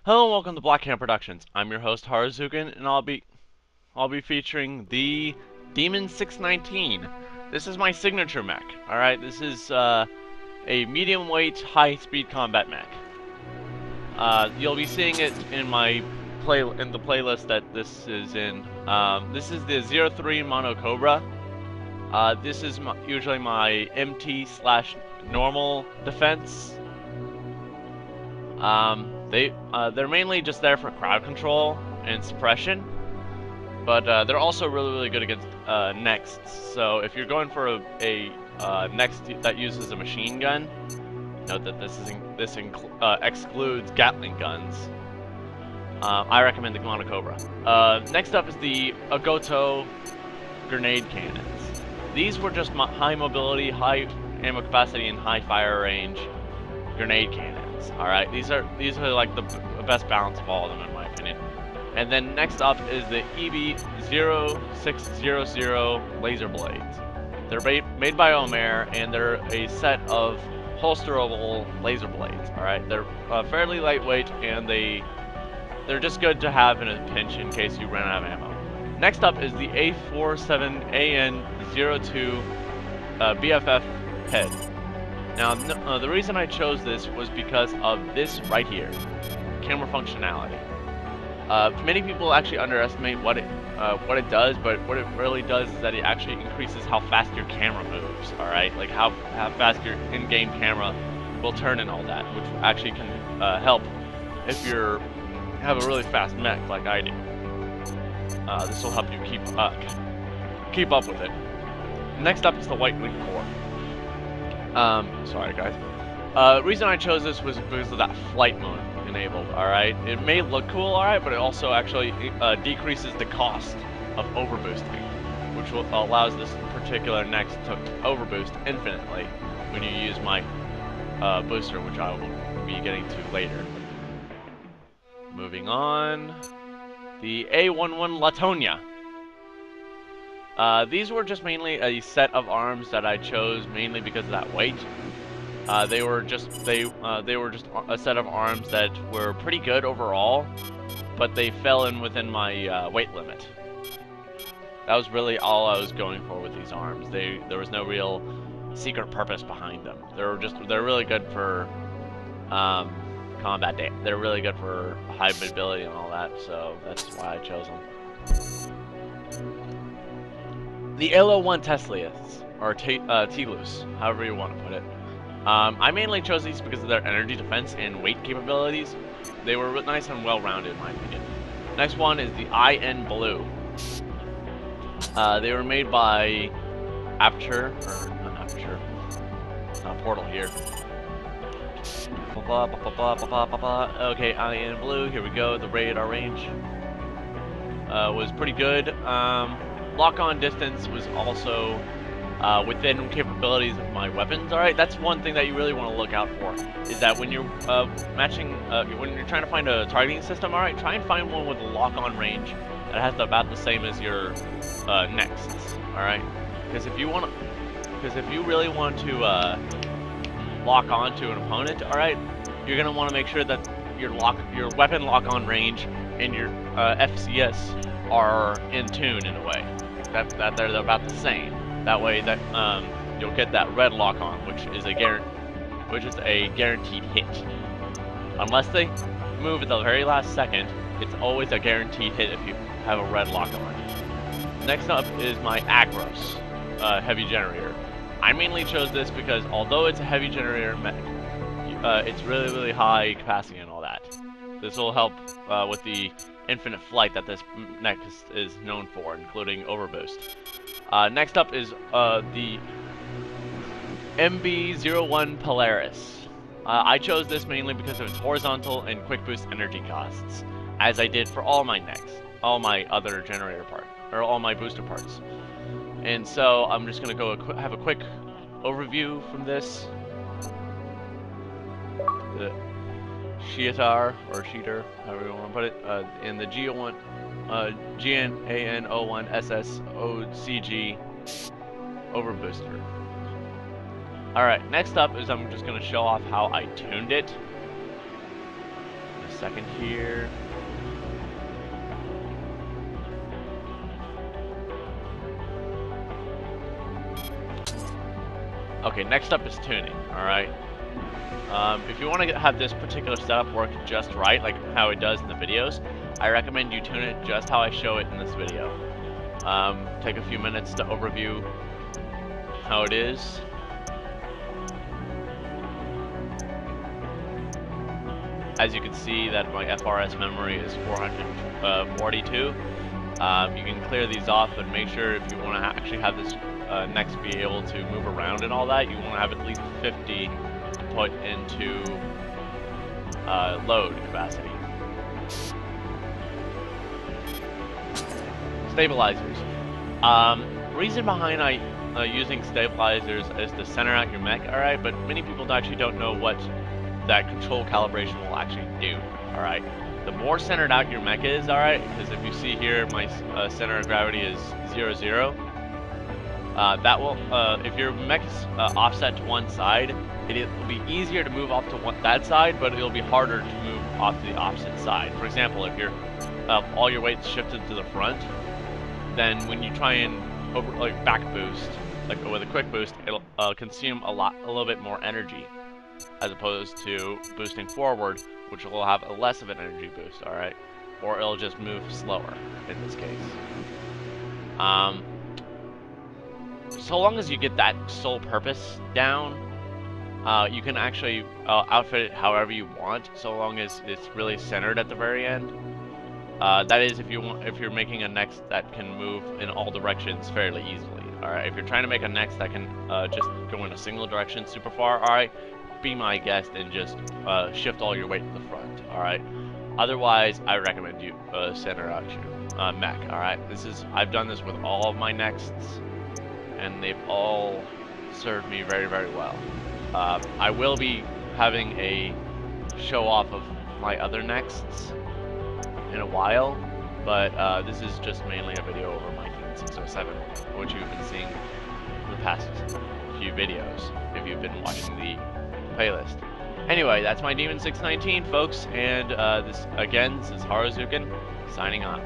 Hello and welcome to Black Camp Productions. I'm your host Harozuken, and I'll be featuring the Demon 619. This is my signature mech. All right, this is a medium weight, high speed combat mech. You'll be seeing it in the playlist that this is in. This is the 03 Mono Cobra. This is usually my MT slash normal defense. They're mainly just there for crowd control and suppression, but they're also really good against nexts. So if you're going for a next that uses a machine gun, note that this excludes Gatling guns. I recommend the Mono Cobra. Next up is the Agoto grenade cannons. These were just high mobility, high ammo capacity, and high fire range grenade cannons. All right, these are like the best balance of all of them in my opinion. And then next up is the EB0600 laser blades. They're made by Omer, and they're a set of holsterable laser blades. All right, they're fairly lightweight, and they're just good to have in a pinch in case you run out of ammo. Next up is the A47AN02 BFF head. Now, the reason I chose this was because of this right here, camera functionality. Many people actually underestimate what it does, but what it really does is that it actually increases how fast your camera moves. All right, like how fast your in-game camera will turn and all that, which actually can help if you have a really fast mech like I do. This will help you keep up with it. Next up is the White Wing Core. Sorry guys. Reason I chose this was because of that flight mode enabled, alright? It may look cool, alright, but it also actually decreases the cost of overboosting, which allows this particular next to overboost infinitely when you use my booster, which I will be getting to later. Moving on, the A11 Latonia. These were just mainly a set of arms that I chose mainly because of that weight. They were just a set of arms that were pretty good overall, but they fell in within my weight limit. That was really all I was going for with these arms. There was no real secret purpose behind them. They're really good for combat. They're really good for high mobility and all that, so that's why I chose them. The LO1 Teslius, or Telus, however you want to put it. I mainly chose these because of their energy defense and weight capabilities. They were nice and well-rounded in my opinion. Next one is the IN Blue. They were made by Aperture, or not Aperture, Portal here. Okay, IN Blue, here we go, the radar range was pretty good. Lock-on distance was also within capabilities of my weapons. Alright, that's one thing that you really want to look out for, is that when you're when you're trying to find a targeting system, alright, try and find one with a lock-on range that has about the same as your nexts, alright? Because if you really want to lock on to an opponent, alright, you're going to want to make sure that your weapon lock-on range and your FCS are in tune in a way. That they're about the same. That way that you'll get that red lock on, which is a guaranteed hit. Unless they move at the very last second, it's always a guaranteed hit if you have a red lock on. Next up is my Agros heavy generator. I mainly chose this because although it's a heavy generator mech, it's really high capacity and all that. This will help with the infinite flight that this mech is known for, including overboost. Next up is the MB01 Polaris. I chose this mainly because of its horizontal and quick boost energy costs, as I did for all my other generator parts, or all my booster parts. And so I'm just gonna have a quick overview from this. The Sheetar, or Sheeter, however you want to put it, in the GNAN01 SSOCG overbooster. Alright, next up is I'm just going to show off how I tuned it. second here. Okay, next up is tuning, alright? If you want to have this particular setup work just right, like how it does in the videos, I recommend you tune it just how I show it in this video. Take a few minutes to overview how it is. As you can see that my FRS memory is 442. You can clear these off, but make sure if you want to actually have this next be able to move around and all that, you want to have at least 50 to put into load capacity. Stabilizers. Reason behind using stabilizers is to center out your mech, alright, but many people actually don't know what that control calibration will actually do, alright. The more centered out your mech is, alright, because if you see here, my center of gravity is 0, 0. That will, if your mech is offset to one side, it will be easier to move off to that side, but it'll be harder to move off to the opposite side. For example, if you're all your weight's shifted to the front, then when you try and back boost, like with a quick boost, it'll consume a little bit more energy, as opposed to boosting forward, which will have a less of an energy boost, alright? Or it'll just move slower, in this case. So long as you get that sole purpose down, you can actually outfit it however you want, so long as it's really centered at the very end. That is, if you're making a next that can move in all directions fairly easily. Alright, if you're trying to make a next that can just go in a single direction super far, alright, be my guest and just shift all your weight to the front. Alright, otherwise I recommend you center out your mech. Alright, I've done this with all of my nexts, and they've all served me very, very well. I will be having a show off of my other nexts in a while, but this is just mainly a video over my Demon 607, which you've been seeing the past few videos if you've been watching the playlist. Anyway, that's my Demon 619, folks, and this is Harozuken signing off.